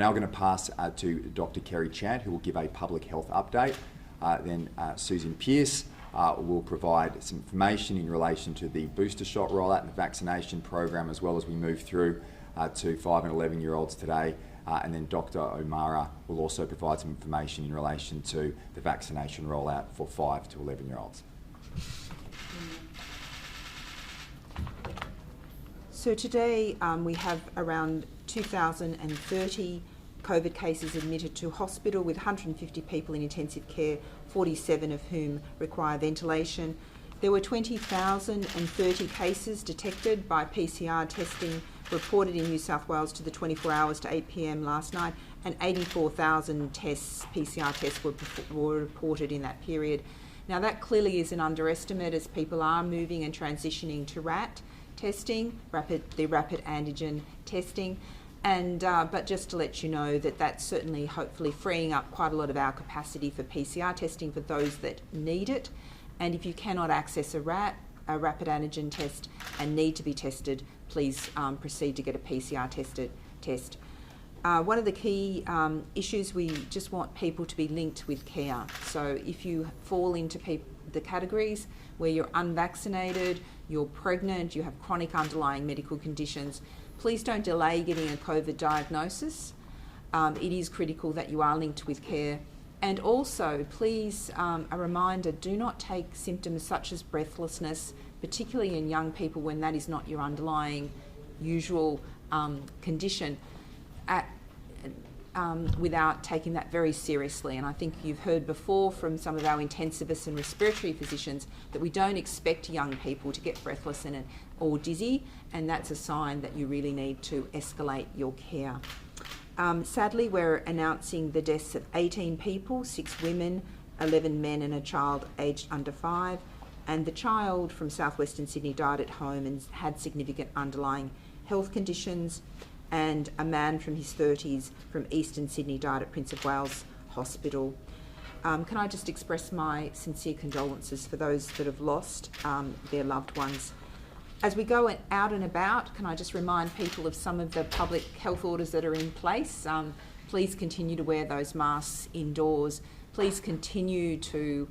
Now going to pass to Dr. Kerry Chant, who will give a public health update. Then Susan Pearce will provide some information in relation to the booster shot rollout and the vaccination program, as well as we move through to 5 and 11-year-olds today. And then Dr. O'Mara will also provide some information in relation to the vaccination rollout for 5 to 11-year-olds. So today we have around 2,030 COVID cases admitted to hospital, with 150 people in intensive care, 47 of whom require ventilation. There were 20,030 cases detected by PCR testing reported in New South Wales to the 24 hours to 8 p.m. last night, and 84,000 PCR tests were reported in that period. Now that clearly is an underestimate, as people are moving and transitioning to RAT testing, the rapid antigen testing. And but just to let you know that that's certainly hopefully freeing up quite a lot of our capacity for PCR testing for those that need it. And if you cannot access a rapid antigen test and need to be tested, please proceed to get a PCR test. One of the key issues, we just want people to be linked with care. So if you fall into the categories where you're unvaccinated, you're pregnant, you have chronic underlying medical conditions, please don't delay getting a COVID diagnosis. It is critical that you are linked with care. And also, please, a reminder, do not take symptoms such as breathlessness, particularly in young people when that is not your underlying usual condition, without taking that very seriously. And I think you've heard before from some of our intensivists and respiratory physicians that we don't expect young people to get breathless or dizzy, and that's a sign that you really need to escalate your care. Sadly, we're announcing the deaths of 18 people, 6 women, 11 men and a child aged under 5. And the child from southwestern Sydney died at home and had significant underlying health conditions. And a man from his 30s from eastern Sydney died at Prince of Wales Hospital. Can I just express my sincere condolences for those that have lost their loved ones. As we go out and about, can I just remind people of some of the public health orders that are in place? Please continue to wear those masks indoors. Please continue to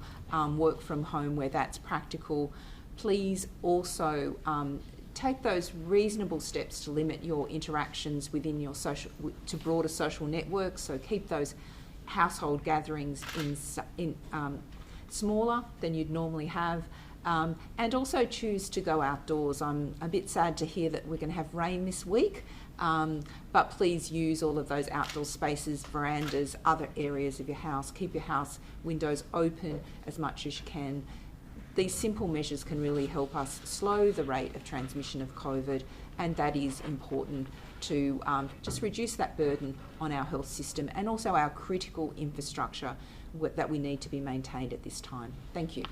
work from home where that's practical. Please also take those reasonable steps to limit your interactions within your to broader social networks. So keep those household gatherings in smaller than you'd normally have. And also choose to go outdoors. I'm a bit sad to hear that we're going to have rain this week, but please use all of those outdoor spaces, verandas, other areas of your house. Keep your house windows open as much as you can. These simple measures can really help us slow the rate of transmission of COVID, and that is important to just reduce that burden on our health system and also our critical infrastructure that we need to be maintained at this time. Thank you.